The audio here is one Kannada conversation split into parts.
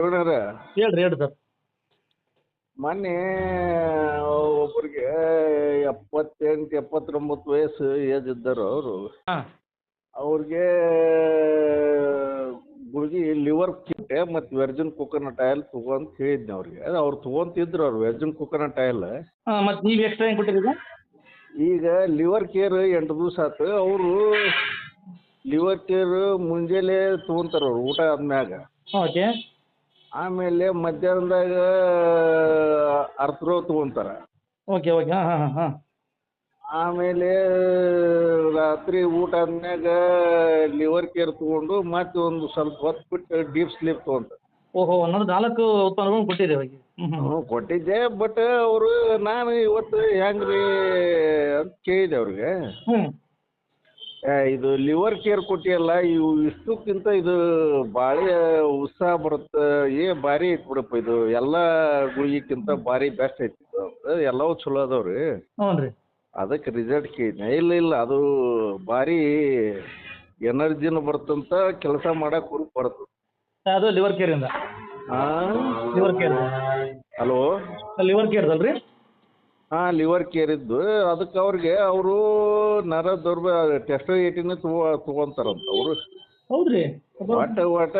ನೋಡ್ರ ಹೇಳ್ರಿ ಹೇಳ್ರಿ ಸರ್. ಮೊನ್ನೆ ಒಬ್ಬರಿಗೆ 78 79 ವಯಸ್ಸು ಏಜ್ ಇದ್ದರು ಅವರು. ಹಾಂ ಅವ್ರಿಗೆ ಗುಳಿಗೆ ಲಿವರ್ ಕಿಟ್ಟೆ ಮತ್ತು ವೆರ್ಜಿನ್ ಕೋಕೋನಟ್ ಆಯಿಲ್ ತಗೋ ಅಂತ ಹೇಳಿದ್ನಿ ಅವ್ರಿಗೆ. ಅವ್ರು ತೊಗೊಂತಿದ್ರು ಅವ್ರು ವೆರ್ಜಿನ್ ಕೋಕೋನಟ್ ಆಯಿಲ್. ಹಾಂ ಮತ್ತು ನೀವು ಎಕ್ಸ್ಟ್ರಾ ಏನು ಕೊಟ್ಟಿದ್ದೀರಾ? ಈಗ ಲಿವರ್ ಕೇರ್ 8 ದಿವಸ ಆತು. ಅವರು ಲಿವರ್ ಕೇರ್ ಮುಂಜಾನೆ ತೊಗೊಂತಾರೆ ಅವ್ರು ಊಟ ಆದ್ಮ್ಯಾಗ. ಓಕೆ ಆಮೇಲೆ ಮಧ್ಯಾಹ್ನದಾಗ ಅರ್ಥ್ರೋ ತೊಗೊಂತಾರೆ. ಓಕೆ ಓಕೆ ಹಾಂ ಹಾಂ ಹಾಂ ಹಾಂ ಆಮೇಲೆ ರಾತ್ರಿ ಊಟ ಆದ್ಮ್ಯಾಗ ಲಿವರ್ ಕೇರ್ ತೊಗೊಂಡು ಮತ್ತೆ ಒಂದು ಸ್ವಲ್ಪ ಹೊತ್ತು ಬಿಟ್ಟು ಡೀಪ್ ಸ್ಲೀಪ್ ತೊಗೊಂತಾರೆ. ಓಹೋ ಅನ್ನೋದು 4 ಉತ್ಪನ್ನಗಳನ್ನು ಕೊಟ್ಟಿದ್ದೀವಿ ಅವರಿಗೆ. ಹ್ಞೂ ಕೊಟ್ಟಿದ್ದೆ. ಬಟ್ ಅವರು ನಾನು ಇವತ್ತು ಹೆಂಗ್ರಿ ಅಂತ ಕೇಳಿದೆ ಅವ್ರಿಗೆ. ಹ್ಞೂ ಇದು ಲಿವರ್ ಕೇರ್ ಕೊಟ್ಟಿಯಲ್ಲ, ಇವು ಇಷ್ಟಕ್ಕಿಂತ ಇದು ಭಾಳ ಉತ್ಸಾಹ ಬರುತ್ತೆ. ಭಾರಿ ಐತಿ ಬಿಡಪ್ಪ ಇದು, ಎಲ್ಲ ಗುಳಿಗಿಕ್ಕಿಂತ ಭಾರಿ ಬೆಸ್ಟ್ ಐತಿ ಇದು ಅಂತ ಎಲ್ಲವೂ ಚಲೋ ಅದಾವ್ರಿ. ಹ್ಞೂ ರೀ ಅದಕ್ಕೆ ರಿಸಲ್ಟ್ ಕೇಳಿದ್ನೆ. ಇಲ್ಲ ಅದು ಭಾರಿ ಎನರ್ಜಿನೂ ಬರ್ತಂತ, ಕೆಲಸ ಮಾಡಕ್ಕೆ ಹುರುಪು ಬರ್ತದೆ. ಅದು ಲಿವರ್ ಕೇರಿಂದ. ಹಾಂ ಲಿವರ್ ಕೇರ್ ಹಲೋ ಲಿವರ್ ಕೇರ್ದಲ್ಲ ರೀ? ಹಾಂ ಲಿವರ್ ಕೇರ್ ಇದ್ದು ಅದಕ್ಕೆ ಅವ್ರಿಗೆ ಅವರು ನರ ಟೆಸ್ಟೋ ಏಟಿನ ತೊಗೊಂತಾರಂತ ಅವರು. ಹೌದು ರೀ. ಒಟ್ಟ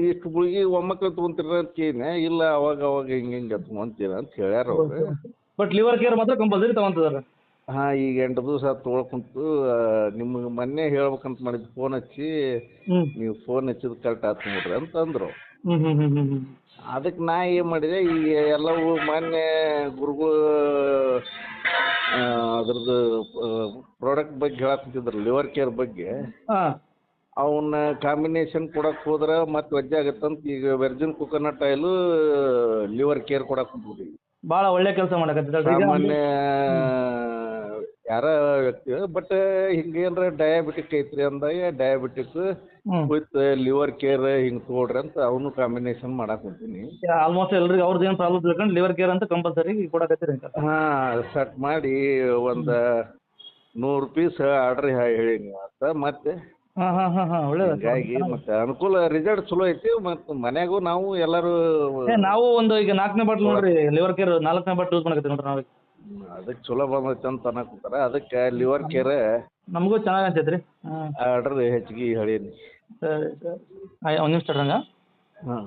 ಇಷ್ಟು ಗುಳಿಗೆ ಒಮ್ಮಕ್ಳು ತೊಗೊಂತೀರ ಅಂತ ಕೇಳಿದ್ನೆ. ಇಲ್ಲ ಅವಾಗ ಹಿಂಗೆ ತೊಗೊಂತೀರ ಅಂತ ಹೇಳ್ಯಾರ ಅವ್ರು. ಬಟ್ ಲಿವರ್ ಕೇರ್ ಮಾತ್ರ ಕಂಪಲ್ಸರಿ ತಗೊಂತಿದ್ದಾರೆ. ಹಾಂ ಈಗ 8 ದಿವಸ ತೊಗೊಳಕುಂತು ನಿಮ್ಗೆ ಮೊನ್ನೆ ಹೇಳ್ಬೇಕಂತ ಮಾಡಿದ್ದು ಫೋನ್ ಹಚ್ಚಿ, ಹ್ಞೂ ನೀವು ಫೋನ್ ಹಚ್ಚಿದ್ ಕರೆಕ್ಟ್ ಆಯ್ತು ನೋಡ್ರಿ ಅಂತಂದರು. ಹ್ಞೂ ಹ್ಞೂ ಹ್ಞೂ ಹ್ಞೂ ಹ್ಞೂ ಅದಕ್ಕೆ ನಾ ಏನು ಮಾಡಿದೆ, ಈಗ ಎಲ್ಲವೂ ಮೊನ್ನೆ ಗುರುಗಳು ಅದ್ರದ್ದು ಪ್ರಾಡಕ್ಟ್ ಬಗ್ಗೆ ಹೇಳಕ್ಕಂತಿದ್ರು ಲಿವರ್ ಕೇರ್ ಬಗ್ಗೆ. ಹಾಂ ಅವನ್ನ ಕಾಂಬಿನೇಷನ್ ಕೊಡಕ್ಕೆ ಹೋದ್ರೆ ಮತ್ತೆ ವಜ್ಜೆ ಆಗತ್ತಂತ ಈಗ ವೆರ್ಜಿನ್ ಕೋಕೋನಟ್ ಆಯಿಲು ಲಿವರ್ ಕೇರ್ ಕೊಡಕ್ಕೆ ಕುಂತಿದ್ವಿ. ಭಾಳ ಒಳ್ಳೆ ಕೆಲಸ ಮಾಡಕತ್ತಿದ್ದಲ್ರಿ ಈಗ. ಸಾಮಾನ್ಯ ಯಾರ ವ್ಯಕ್ತಿ ಬಟ್ ಹಿಂಗೇನ್ರ ಡಯಾಬಿಟಿಕ್ ಐತ್ರಿ ಅಂದಾಗ ಡಯಾಬಿಟಿಕ್ ಹ್ಞೂ ವಿತ್ ಲಿವರ್ ಕೇರ್ ಹಿಂಗೆ ತೊಗೊಳ್ರಿ ಅಂತ ಅವನು ಕಾಂಬಿನೇಷನ್ ಮಾಡಕ್ಕೆ ಕುಂತೀನಿ. ಆಲ್ಮೋಸ್ಟ್ ಎಲ್ರಿಗೂ ಅವ್ರದ್ದು ಏನು ಪ್ರಾಬ್ಲಮ್ ತಿಳ್ಕೊಂಡು ಲಿವರ್ ಕೇರ್ ಅಂತ ಕಂಪಲ್ಸರಿ ಕೊಡಕತ್ತೀರಿ ಅಂತ. ಹಾಂ ಸೆಟ್ ಮಾಡಿ ಒಂದು 100 ಪೀಸ್ ಆರ್ಡ್ರ್ ಹೇಳೀನಿ ಅಂತ. ಮತ್ತೆ ಹಾಂ ಹಾಂ ಹಾಂ ಹಾಂ ಒಳ್ಳೇದು. ಹೀಗಾಗಿ ಮತ್ತೆ ಅನುಕೂಲ ರಿಸಲ್ಟ್ ಚಲೋ ಐತಿ. ಮತ್ತು ಮನ್ಯಾಗೂ ನಾವು ಎಲ್ಲರೂ ನಾವು ಒಂದು ಈಗ 4ನೇ ಬಾಟ್ಲ್ ನೋಡ್ರಿ ಲಿವರ್ ಕೇರ್ 4ನೇ ಬಾಟ್ಲ್ ಯೂಸ್ ಮಾಡಕತ್ತೀವಿ ನೋಡ್ರಿ ನಾವು. ಅದಕ್ಕೆ ಚಲೋ ಬಂದೈತೆ ಅಂತ ಅನ್ನಕತ್ತಾರ. ಅದಕ್ಕೆ ಲಿವರ್ ಕೇರ್ ನಮಗೂ ಚೆನ್ನಾಗಿ ಅನ್ಸೈತೆ ರೀ. ಹಾಂ ಆರ್ಡ್ರ್ ಹೆಚ್ಚಿಗೆ ಹೇಳೀನಿ. ಸರಿ ಸರಿ ಒಂದು ನಿಮಿಷ ತಡ್ರಂಗ. ಹಾಂ